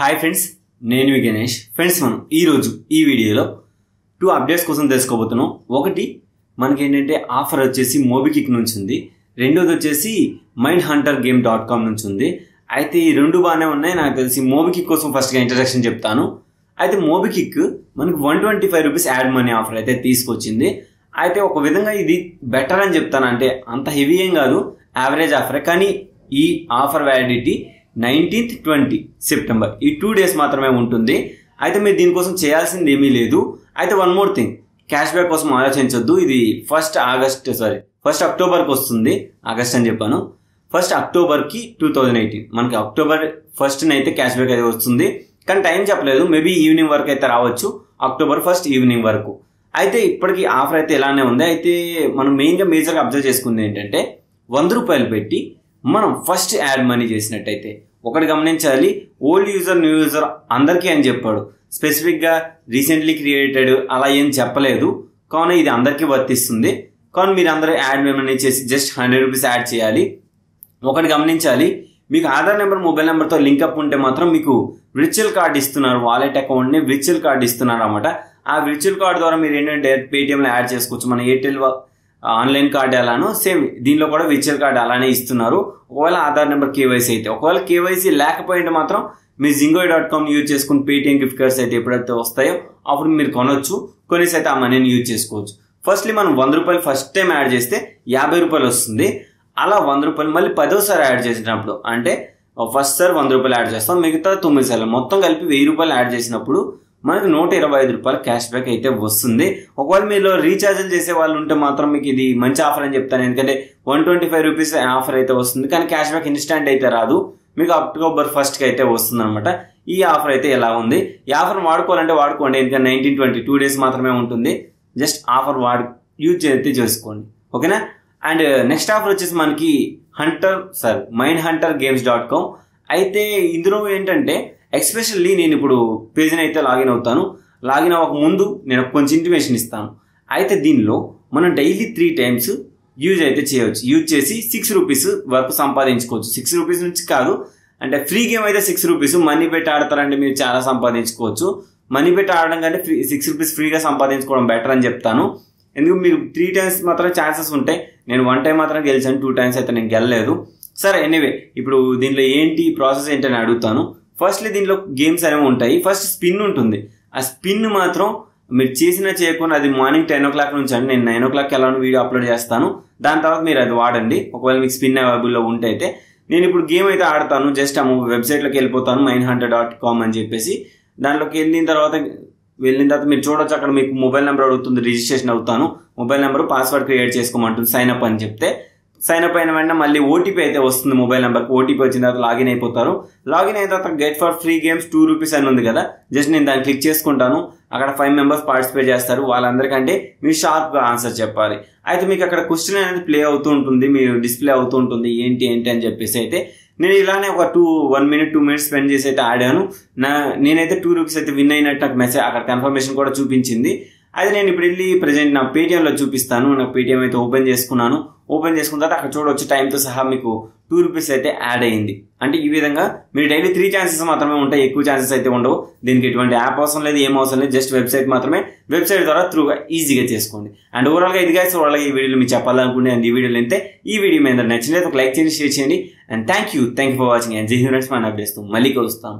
Hi friends, నేను మీ Ganesh. Friends, మనం ఈరోజు ఈ వీడియోలో 2 అప్డేట్స్ కోసం తెలుసుకోబోతున్నాం. ఒకటి మనకి ఏంటంటే ఆఫర్ వచ్చేసి మోబికిక్ నుంచి ఉంది. రెండోది వచ్చేసి mindhuntergame.com నుంచి ఉంది. అయితే ఈ రెండు బాగానే ఉన్నాయి. నాకు తెలిసి మోబికిక్ కోసం ఫస్ట్గా ఇంట్రడక్షన్ చెప్తాను. అయితే మోబికిక్ మనకి 125 రూపీస్ యాడ్ మనీ ఆఫర్ అయితే తీసుకొచ్చింది. అయితే ఒక విధంగా ఇది బెటర్ అని చెప్తాను. అంటే అంత హెవీ ఏం కాదు, యావరేజ్ ఆఫరే. కానీ ఈ ఆఫర్ వ్యాలిడిటీ 19th 20 సెప్టెంబర్ ఈ 2 డేస్ మాత్రమే ఉంటుంది. అయితే మీరు దీనికోసం చేయాల్సింది ఏమీ లేదు. అయితే one more thing, cash back కోసం ఆలోచించొద్దు. ఇది 1 అక్టోబర్కి వస్తుంది. ఆగస్ట్ అని చెప్పాను. 1 అక్టోబర్కి 2018 మనకి అక్టోబర్ 1 అయితే క్యాష్ బ్యాక్ అయితే వస్తుంది. కానీ టైం చెప్పలేదు, మేబీ ఈవినింగ్ వరకు అయితే రావచ్చు. అక్టోబర్ 1 ఈవినింగ్ వరకు. అయితే ఇప్పటికీ ఆఫర్ అయితే ఇలానే ఉంది. అయితే మనం మేజర్గా అబ్జర్వ్ చేసుకుంది ఏంటంటే 100 రూపాయలు పెట్టి మనం ఫస్ట్ యాడ్ మనీ చేసినట్టయితే ఒకటి గమనించాలి, ఓల్డ్ యూజర్ న్యూ యూజర్ అందరికీ అని చెప్పాడు. స్పెసిఫిక్గా రీసెంట్లీ క్రియేటెడ్ అలా ఏం చెప్పలేదు. కావున ఇది అందరికీ వర్తిస్తుంది. కావున మీరు అందరూ యాడ్ మనీ చేసి జస్ట్ 100 రూపీస్ యాడ్ చేయాలి. ఒకటి గమనించాలి, మీకు ఆధార్ నెంబర్ మొబైల్ నెంబర్తో లింకప్ ఉంటే మాత్రం మీకు విర్చువల్ కార్డ్ ఇస్తున్నారు. వాలెట్ అకౌంట్ని విర్చువల్ కార్డ్ ఇస్తున్నారు అన్నమాట. ఆ విర్చువల్ కార్డ్ ద్వారా మీరు ఏంటంటే పేటిఎంలో యాడ్ చేసుకోవచ్చు. మన ఎయిర్టెల్ ఆన్లైన్ కార్డ్ ఎలానో సేమ్ దీనిలో కూడా విర్చువల్ కార్డ్ అలానే ఇస్తున్నారు. ఒకవేళ ఆధార్ నెంబర్ కేవైసీ అయితే, ఒకవేళ కేవైసీ లేకపోయింటే మాత్రం మీ zingoy.com యూజ్ చేసుకుని పేటిఎం గిఫ్ట్ కార్డ్స్ అయితే ఎప్పుడైతే వస్తాయో అప్పుడు మీరు కొనొచ్చు. కొనేసి అయితే ఆ మనీని యూజ్ చేసుకోవచ్చు. ఫస్ట్లీ మనం 100 రూపాయలు ఫస్ట్ టైం యాడ్ చేస్తే 50 రూపాయలు వస్తుంది. అలా 100 రూపాయలు మళ్ళీ 10వ యాడ్ చేసినప్పుడు, అంటే ఫస్ట్ సార్ 100 రూపాయలు యాడ్ చేస్తాం, మిగతా 9 సార్లు మొత్తం కలిపి 1000 రూపాయలు యాడ్ చేసినప్పుడు మనకి 125 రూపాయలు క్యాష్ బ్యాక్ అయితే వస్తుంది. ఒకవేళ మీరు రీఛార్జ్లు చేసే వాళ్ళు ఉంటే మాత్రం మీకు ఇది మంచి ఆఫర్ అని చెప్తాను. ఎందుకంటే 125 రూపీస్ ఆఫర్ అయితే వస్తుంది. కానీ క్యాష్ బ్యాక్ ఇన్స్టెంట్ అయితే రాదు, మీకు అక్టోబర్ 1కి అయితే వస్తుంది అనమాట. ఈ ఆఫర్ అయితే ఎలా ఉంది. ఈ ఆఫర్ వాడుకోవాలంటే వాడుకోండి. ఎందుకంటే 19-20 2 డేస్ మాత్రమే ఉంటుంది. జస్ట్ ఆఫర్ యూజ్ అయితే చేసుకోండి, ఓకేనా. అండ్ నెక్స్ట్ ఆఫర్ వచ్చేసి మనకి mindhuntergames.com. అయితే ఇందులో ఏంటంటే ఎస్పెషల్లీ నేను ఇప్పుడు పేజ్ని అయితే లాగిన్ అవుతాను. లాగిన్ అవ్వక ముందు నేను కొంచెం ఇంటిమేషన్ ఇస్తాను. అయితే దీనిలో మనం డైలీ 3 టైమ్స్ యూజ్ అయితే చేయవచ్చు. యూజ్ చేసి 6 రూపీస్ వరకు సంపాదించుకోవచ్చు. 6 రూపీస్ నుంచి కాదు, అంటే ఫ్రీ గేమ్ అయితే 6 రూపీస్. మనీ పెట్టి ఆడతారంటే మీరు చాలా సంపాదించుకోవచ్చు. మనీ పెట్టి ఆడడం కంటే 6 రూపీస్ ఫ్రీగా సంపాదించుకోవడం బెటర్ అని చెప్తాను. ఎందుకు మీరు 3 టైమ్స్ మాత్రం ఛాన్సెస్ ఉంటాయి. నేను 1 టైం మాత్రం గెలిచాను, 2 టైమ్స్ అయితే నేను గెలలేదు. సరే, ఎనీవే ఇప్పుడు దీనిలో ఏంటి ప్రాసెస్ ఏంటని అడుగుతాను. ఫస్ట్లీ దీనిలో గేమ్స్ అనేవి ఉంటాయి. ఫస్ట్ స్పిన్ ఉంటుంది. ఆ స్పిన్ మాత్రం మీరు చేయకుండా అది మార్నింగ్ 10 o'clock నుంచి అండి. నేను 9 o'clock ఎలా వీడియో అప్లోడ్ చేస్తాను. దాని తర్వాత మీరు అది వాడండి ఒకవేళ మీకు స్పిన్ అవైలబుల్లో ఉంటే. అయితే నేను ఇప్పుడు గేమ్ అయితే ఆడతాను. జస్ట్ ఆ వెబ్సైట్లోకి వెళ్ళిపోతాను, mindhunter.com అని చెప్పేసి. దాంట్లోకి వెళ్ళిన తర్వాత మీరు చూడొచ్చు, అక్కడ మీకు మొబైల్ నెంబర్ అడుగుతుంది. రిజిస్ట్రేషన్ అవుతాను, మొబైల్ నెంబర్ పాస్వర్డ్ క్రియేట్ చేసుకోమంటుంది. సైన్ అప్ అని చెప్తే సైన్ అప్ అయిన వెంటనే మళ్ళీ ఓటీపీ అయితే వస్తుంది మొబైల్ నెంబర్కి. ఓటీపీ వచ్చిన తర్వాత లాగిన్ అయిపోతారు. లాగిన్ అయిన తర్వాత get for free games 2 rupees అని ఉంది కదా, జస్ట్ నేను దాన్ని క్లిక్ చేసుకుంటాను. అక్కడ 5 మెంబర్స్ పార్టిసిపేట్ చేస్తారు. వాళ్ళందరికంటే మీరు షార్ప్గా ఆన్సర్ చెప్పాలి. అయితే మీకు అక్కడ క్వశ్చన్ అనేది ప్లే అవుతూ ఉంటుంది, మీరు డిస్ప్లే అవుతూ ఉంటుంది ఏంటి అని చెప్పేసి. అయితే నేను ఇలానే ఒక 1 minute 2 minutes స్పెండ్ చేసి అయితే ఆడాను. నేనైతే 2 రూపీస్ అయితే విన్ అయినట్టు నాకు మెసేజ్ అక్కడ కన్ఫర్మేషన్ కూడా చూపించింది. అయితే నేను ఇప్పుడు వెళ్ళి ప్రజెంట్ నా పేటిఎంలో చూపిస్తాను. నాకు పేటిఎం అయితే ఓపెన్ చేసుకున్నాను. ఓపెన్ చేసుకున్న తర్వాత అక్కడ చూడవచ్చు టైంతో సహా మీకు 2 రూపీస్ అయితే యాడ్ అయ్యింది. అంటే ఈ విధంగా మీరు డైలీ 3 ఛాన్సెస్ మాత్రమే ఉంటాయి, ఎక్కువ ఛాన్సెస్ అయితే ఉండవు. దీనికి ఎటువంటి యాప్ అవసరం లేదు, ఏం అవసరం లేదు. జస్ట్ వెబ్సైట్ మాత్రమే. వెబ్సైట్ ద్వారా త్రూగా ఈజీగా చేసుకోండి. అండ్ ఓవరాల్గా ఇది గైస్, ఓవరాల్గా ఈ వీడియోలో మీరు చెప్పాలనుకుంటే అండ్ ఈ వీడియోలో అయితే ఈ వీడియో మీద నచ్చినట్లయితే ఒక లైక్ చేయండి, షేర్ చేయండి. And thank you for watching. And జై హింద్ ఫ్రెండ్స్, మన అప్డేట్స్ మళ్ళీ కలుస్తాం.